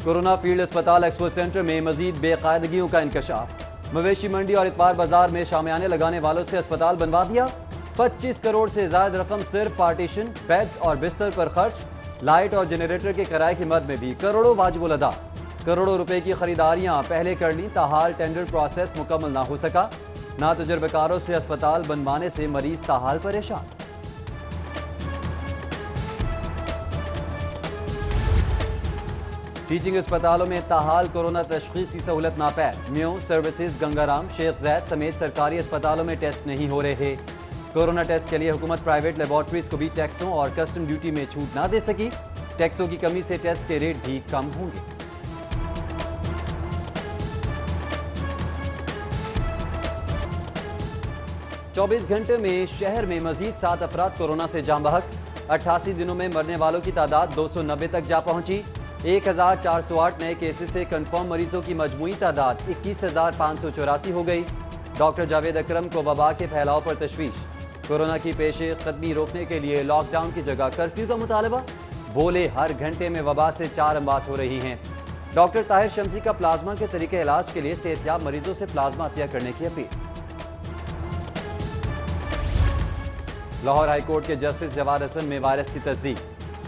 Corona field अस्पताल expo centre में मजीद बेकायदगियों का इंकशाफ। मवेशी मंडी और इतवार बाजार में शामियाने लगाने वालों से अस्पताल बनवा दिया। 25 करोड़ से ज्यादा रकम सिर्फ पार्टीशन, बेड्स और बिस्तर पर खर्च। लाइट और जनरेटर के किराए की मद में भी करोड़ों वाजिबुल अदा। करोड़ों रुपए की खरीदारियां पहले कर ली, ताहाल टेंडर प्रोसेस मुकम्मल ना हो सका। ना तजुर्बेकारों से अस्पताल बनवाने से मरीज ताहाल परेशान। टीचिंग अस्पतालों में ताहाल कोरोना तशखीसी सहूलत नापैद। म्यो सर्विसेज, गंगाराम, शेख जैद समेत सरकारी अस्पतालों में टेस्ट नहीं हो रहे। कोरोना टेस्ट के लिए हुकूमत प्राइवेट लेबॉर्ट्रीज को भी टैक्सों और कस्टम ड्यूटी में छूट ना दे सकी। टैक्सों की कमी से टेस्ट के रेट भी कम होंगे। चौबीस घंटे में शहर में मजीद 7 अफराद कोरोना से जाम बहक। 88 दिनों में मरने वालों की तादाद 290 तक जा पहुंची। 1408 नए केसेस से कंफर्म मरीजों की मजमूई तादाद 21,584 हो गई। डॉक्टर जावेद अकरम को वबा के फैलाव पर तशवीश। कोरोना की पेशे कदमी रोकने के लिए लॉकडाउन की जगह कर्फ्यू का मुतालबा। बोले हर घंटे में वबा से 4 अमवात हो रही हैं। डॉक्टर ताहिर शमसी का प्लाज्मा के तरीके इलाज के लिए सेहतयाब मरीजों से प्लाज्मा अतिया करने की अपील। लाहौर हाईकोर्ट के जस्टिस जवाद हसन में वायरस की तस्दीक।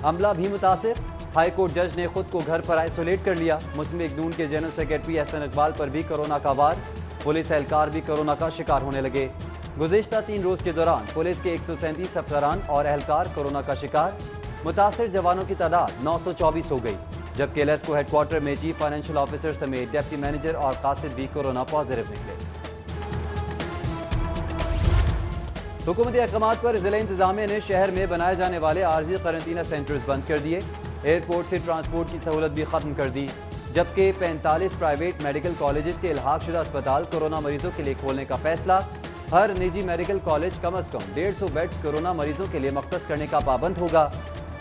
अमला भी मुतासिर। हाईकोर्ट जज ने खुद को घर पर आइसोलेट कर लिया। मुस्लिम लीग नून के जनरल सेक्रेटरी एहसन इकबाल पर भी कोरोना का वार। पुलिस एहलकार भी कोरोना का शिकार होने लगे। गुज़िश्ता 3 रोज के दौरान पुलिस के 137 अफसरान और एहलकार कोरोना का शिकार। मुतासिर जवानों की तादाद 924 हो गई, जबकि एलएसको हेडक्वार्टर में चीफ फाइनेंशियल ऑफिसर समेत डिप्टी मैनेजर और कासिद भी कोरोना पॉजिटिव निकले। हुकूमती अहकाम पर जिला इंतजामिया ने शहर में बनाए जाने वाले आर्जी क्वारंटीना सेंटर्स बंद कर दिए। एयरपोर्ट से ट्रांसपोर्ट की सहूलत भी खत्म कर दी, जबकि 45 प्राइवेट मेडिकल कॉलेज के इल्हाकशुदा अस्पताल कोरोना मरीजों के लिए खोलने का फैसला। हर निजी मेडिकल कॉलेज कम अज कम 150 बेड्स कोरोना मरीजों के लिए मख्तस करने का पाबंद होगा।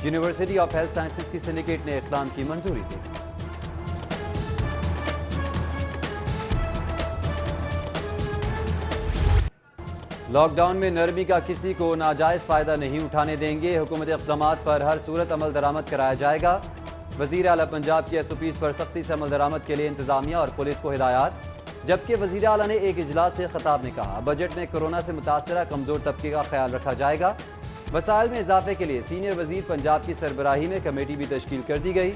यूनिवर्सिटी ऑफ हेल्थ साइंसेज की सिंडिकेट ने इक़दाम की मंजूरी दी। लॉकडाउन में नरमी का किसी को नाजायज फायदा नहीं उठाने देंगे। हुकूमती इक़दामात पर हर सूरत अमल दरामद कराया जाएगा। वज़ीर आला पंजाब की SOPs पर सख्ती से अमल दरामद के लिए इंतजामिया और पुलिस को हिदायत। जबकि वज़ीर आला ने एक इजलास से खिताब में कहा, बजट में कोरोना से मुतासरा कमजोर तबके का ख्याल रखा जाएगा। वसाइल में इजाफे के लिए सीनियर वज़ीर पंजाब की सरबराही में कमेटी भी तश्कील कर दी गई।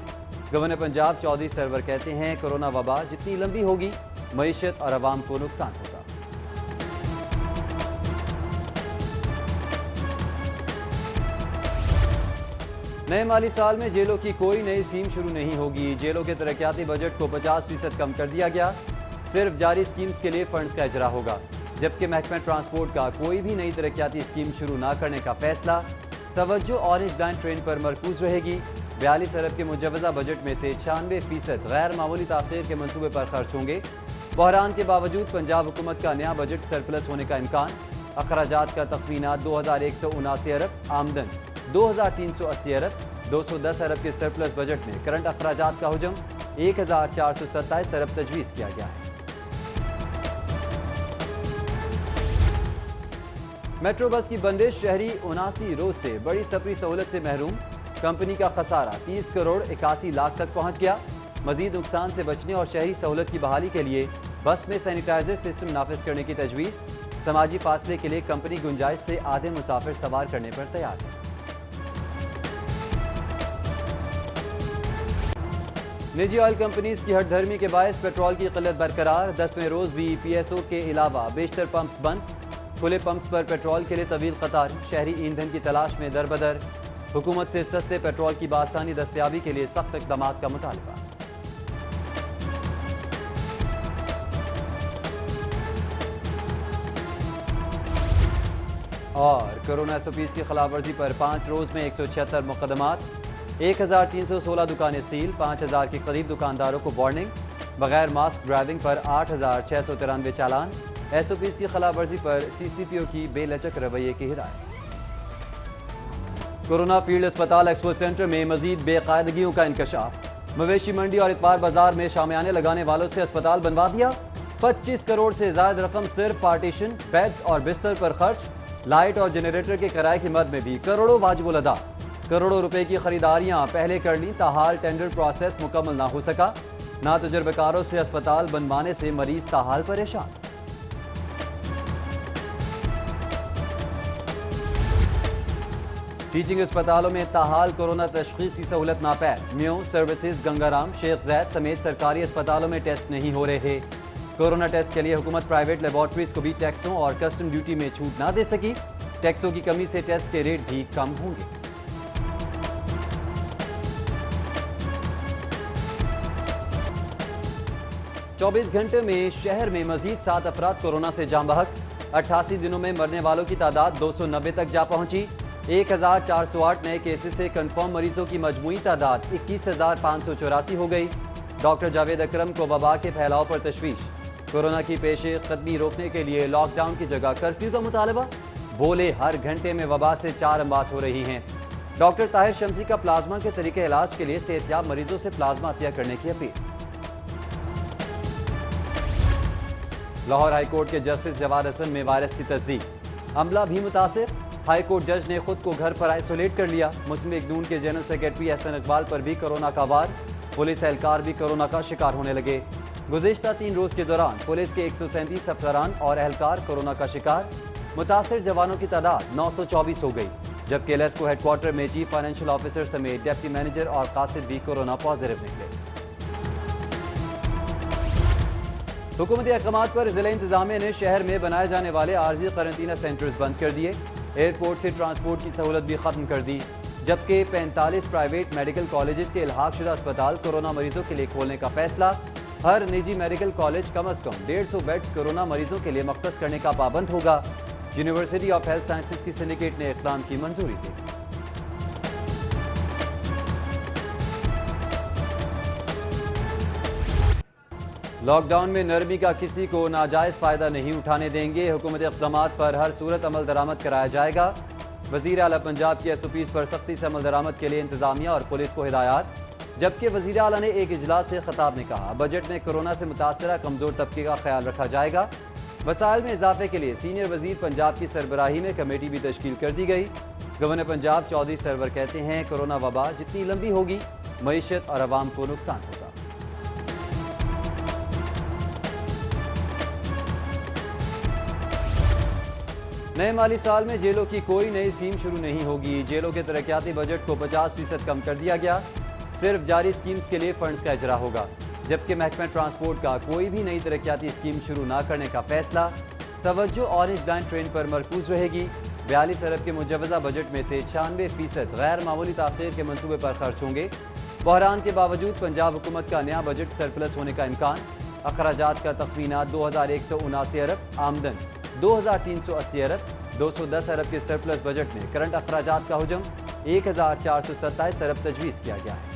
गवर्नर पंजाब चौधरी सरवर कहते हैं, कोरोना वबा जितनी लंबी होगी मईशत और आवाम को नुकसान होगा। नए माली साल में जेलों की कोई नई स्कीम शुरू नहीं होगी। जेलों के तरक्याती बजट को 50% कम कर दिया गया। सिर्फ जारी स्कीम्स के लिए फंड्स का इजरा होगा, जबकि महकमा ट्रांसपोर्ट का कोई भी नई तरक्याती स्कीम शुरू न करने का फैसला। तवज्जो ऑरेंज लाइन ट्रेन पर मरकूज रहेगी। 42 अरब के मुजवजा बजट में से 96% गैर मामूली ताख़ीर के मनसूबे पर खर्च होंगे। बहरान के बावजूद पंजाब हुकूमत का नया बजट सरप्लस होने का इम्कान। अखराजात का तख्मीना 2179 अरब, आमदन 2380 अरब। 210 अरब के सरप्लस बजट में करंट अखराजात का हुजम 1427 अरब तजवीज़ किया गया है। मेट्रो बस की बंदिश, शहरी 79 रोज से बड़ी सफरी सहूलत से महरूम। कंपनी का खसारा 30 करोड़ 81 लाख तक पहुंच गया। मजीद नुकसान से बचने और शहरी सहूलत की बहाली के लिए बस में सैनिटाइजर सिस्टम नाफिज करने की तजवीज़। समाजी फासले के लिए कंपनी गुंजाइश से आधे मुसाफिर सवार करने पर तैयार है। निजी ऑयल कंपनीज की हठधर्मी के बायस पेट्रोल की किल्लत बरकरार। 10वें रोज भी PSO के अलावा बेशतर पंप्स बंद। खुले पंप्स पर पेट्रोल के लिए तवील कतार। शहरी ईंधन की तलाश में दरबदर। हुकूमत से सस्ते पेट्रोल की बासानी दस्तयाबी के लिए सख्त इक़दामात का मुतालबा। और कोरोना SOPs की खिलाफवर्जी पर 5 रोज में 176 मुकदमात। 1316 दुकानें सील। 5000 के करीब दुकानदारों को वार्निंग। बगैर मास्क ड्राइविंग पर 8693 चालान। SOPs की खिलाफवर्जी पर CCPO की बेलचक रवैये की हिदायत। कोरोना फील्ड अस्पताल एक्सपो सेंटर में मजीद बेकायदगियों का इंकशाफ। मवेशी मंडी और इतवार बाजार में शामियाने लगाने वालों से अस्पताल बनवा दिया। 25 करोड़ से ज्यादा रकम सिर्फ पार्टीशन, बेड्स और बिस्तर पर खर्च। लाइट और जनरेटर के किराए की मद में भी करोड़ों वाजिबुल अदा। करोड़ों रुपए की खरीदारियां पहले कर ली, ताहाल टेंडर प्रोसेस मुकम्मल ना हो सका। ना तजुर्बेकारों से अस्पताल बनवाने से मरीज ताहाल परेशान। टीचिंग अस्पतालों में ताहाल कोरोना तशखीस की सहूलत नापैद। म्यू सर्विसेज, गंगाराम, शेख जैद समेत सरकारी अस्पतालों में टेस्ट नहीं हो रहे। कोरोना टेस्ट के लिए हुकूमत प्राइवेट लेबॉर्ट्रीज को भी टैक्सों और कस्टम ड्यूटी में छूट ना दे सकी। टैक्सों की कमी से टेस्ट के रेट भी कम होंगे। चौबीस घंटे में शहर में मजीद 7 अफराद कोरोना से जाम बहक। 88 दिनों में मरने वालों की तादाद 290 तक जा पहुंची। 1408 नए केसेस से कंफर्म मरीजों की मजमूई तादाद 21,584 हो गई। डॉक्टर जावेद अकरम को वबा के फैलाव पर तशवीश। कोरोना की पेशे कदमी रोकने के लिए लॉकडाउन की जगह कर्फ्यू का मुतालबा। बोले हर घंटे में वबा से 4 अमवात हो रही हैं। डॉक्टर ताहिर शमसी का प्लाज्मा के तरीके इलाज के लिए सेहतयाब मरीजों से प्लाज्मा अतिया करने की अपील। लाहौर हाईकोर्ट के जस्टिस जवाद हसन में वायरस की तस्दीक। अमला भी मुतासिर। हाईकोर्ट जज ने खुद को घर पर आइसोलेट कर लिया। मुस्लिम लीग नून के जनरल सेक्रेटरी एहसन इकबाल पर भी कोरोना का वार। पुलिस एहलकार भी कोरोना का शिकार होने लगे। गुज़िश्ता 3 रोज के दौरान पुलिस के 137 अफसरान और एहलकार कोरोना का शिकार। मुतासिर जवानों की तादाद 924 हो गई, जबकि लेस्को हेडक्वार्टर में चीफ फाइनेंशियल ऑफिसर समेत डिप्टी मैनेजर और कासिद भी कोरोना पॉजिटिव निकले। हुकूमती अहकामात पर जिला इंतजामिया ने शहर में बनाए जाने वाले आर्जी क्वारंटीना सेंटर्स बंद कर दिए। एयरपोर्ट से ट्रांसपोर्ट की सहूलत भी खत्म कर दी, जबकि 45 प्राइवेट मेडिकल कॉलेज के इल्हाक शुदा अस्पताल कोरोना मरीजों के लिए खोलने का फैसला। हर निजी मेडिकल कॉलेज कम अज कम 150 बेड्स कोरोना मरीजों के लिए मख्तस करने का पाबंद होगा। यूनिवर्सिटी ऑफ हेल्थ साइंसेज की सिंडिकेट ने इक़दाम की मंजूरी दी। लॉकडाउन में नरमी का किसी को नाजायज फायदा नहीं उठाने देंगे। हुकूमती इक़दामात पर हर सूरत अमल दरामद कराया जाएगा। वज़ीर आला पंजाब की SOPs पर सख्ती से अमल दरामद के लिए इंतजामिया और पुलिस को हिदायत। जबकि वज़ीर आला ने एक इजलास से खिताब में कहा, बजट में कोरोना से मुतासरा कमजोर तबके का ख्याल रखा जाएगा। वसाइल में इजाफे के लिए सीनियर वजीर पंजाब की सरबराही में कमेटी भी तश्कील कर दी गई। गवर्नर पंजाब चौधरी सरवर कहते हैं, कोरोना वबा जितनी लंबी होगी मईशत और आवाम को नुकसान होगा। नए माली साल में जेलों की कोई नई स्कीम शुरू नहीं होगी। जेलों के तरक्याती बजट को 50% कम कर दिया गया। सिर्फ जारी स्कीम्स के लिए फंड्स का इजरा होगा, जबकि महकमा ट्रांसपोर्ट का कोई भी नई तरक्याती स्कीम शुरू न करने का फैसला। तवज्जो ऑरेंज लाइन ट्रेन पर मरकूज रहेगी। 42 अरब के मुजवजा बजट में से 96% गैर मामूली ताख़ीर के मनसूबे पर खर्च होंगे। बहरान के बावजूद पंजाब हुकूमत का नया बजट सरप्लस होने का इम्कान। अखराजात का तखमीना 2179 अरब, आमदन 2380 अरब। 210 अरब के सरप्लस बजट में करंट अखराजात का हुजम 1427 अरब तजवीज़ किया गया है।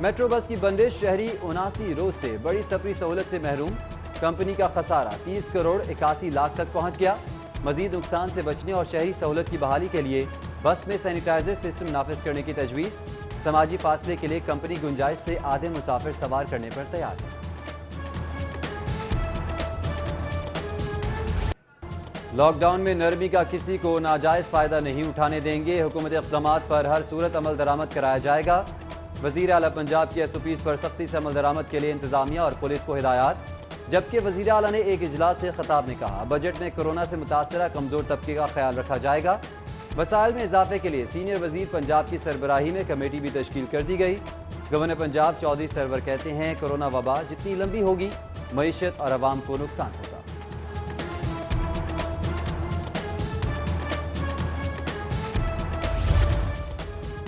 मेट्रो बस की बंदिश, शहरी 79 रोज से बड़ी सफरी सहूलत से महरूम। कंपनी का खसारा 30 करोड़ 81 लाख तक पहुंच गया। मजीद नुकसान से बचने और शहरी सहूलत की बहाली के लिए बस में सैनिटाइजर सिस्टम नाफिज करने की तजवीज़। समाजी फासले के लिए कंपनी गुंजाइश से आधे मुसाफिर सवार करने पर तैयार है। लॉकडाउन में नरमी का किसी को नाजायज फायदा नहीं उठाने देंगे। हुकूमती इक़दामात पर हर सूरत अमल दरामद कराया जाएगा। वज़ीर आला पंजाब की SOPs पर सख्ती से अमल दरामद के लिए इंतजामिया और पुलिस को हिदायत। जबकि वज़ीर आला ने एक इजलास से खिताब में कहा, बजट में कोरोना से मुतासरा कमजोर तबके का ख्याल रखा जाएगा। वसाइल में इजाफे के लिए सीनियर वजीर पंजाब की सरबराही में कमेटी भी तश्कील कर दी गई। गवर्नर पंजाब चौधरी सरवर कहते हैं, कोरोना वबा जितनी लंबी होगी मईशत और आवाम को नुकसान होगा।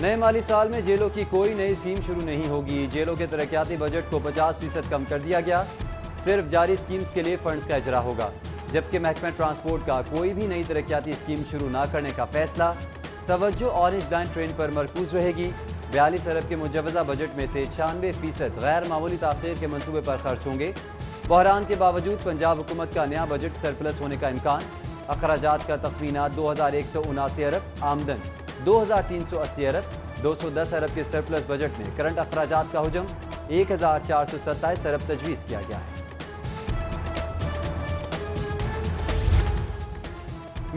नए माली साल में जेलों की कोई नई स्कीम शुरू नहीं होगी। जेलों के तरक्याती बजट को 50% कम कर दिया गया। सिर्फ जारी स्कीम्स के लिए फंड्स का इजरा होगा, जबकि महकमा ट्रांसपोर्ट का कोई भी नई तरक्याती स्कीम शुरू न करने का फैसला। तवज्जो ऑरेंज लाइन ट्रेन पर मरकूज रहेगी। 42 अरब के मुजवजा बजट में से 96% गैर मामूली ताख़ीर के मनसूबे पर खर्च होंगे। बहरान के बावजूद पंजाब हुकूमत का नया बजट सरप्लस होने का इम्कान। अखराजात का तखमीना 2179 अरब, आमदन 2380 अरब। 210 अरब के सरप्लस बजट में करंट अखराजात का हुजम 1427 अरब तजवीज़ किया गया है।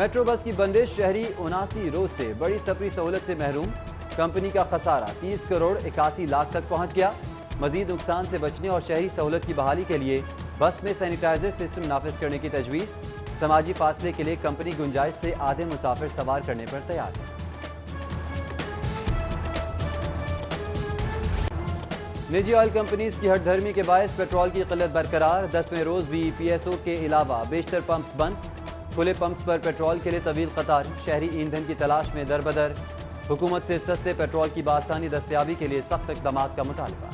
मेट्रो बस की बंदिश, शहरी 79 रोज से बड़ी सफरी सहूलत से महरूम। कंपनी का खसारा 30 करोड़ 81 लाख तक पहुंच गया। मजीद नुकसान से बचने और शहरी सहूलत की बहाली के लिए बस में सैनिटाइजर सिस्टम नाफिज करने की तजवीज़। समाजी फासले के लिए कंपनी गुंजाइश से आधे मुसाफिर सवार करने पर तैयार है। निजी ऑयल कंपनीज की हटधर्मी के बायस पेट्रोल की किल्लत बरकरार। 10वें रोज भी PSO के अलावा बेशतर पंप्स बंद। खुले पंप्स पर पेट्रोल के लिए तवील कतार। शहरी ईंधन की तलाश में दरबदर। हुकूमत से सस्ते पेट्रोल की बासानी दस्तयाबी के लिए सख्त इक़दाम का मुतालबा।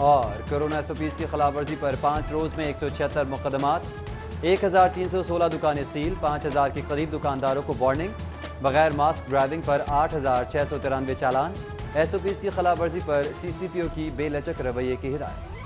और कोरोना SOPs की खिलाफ वर्जी पर 5 रोज में 176 मुकदमात। 1316 दुकानें सील। 5000 के करीब दुकानदारों को वार्निंग। बगैर मास्क ड्राइविंग पर 8693 चालान। SOPs की खिलाफ वर्जी पर CCPO की बेलचक रवैये की हिदायत।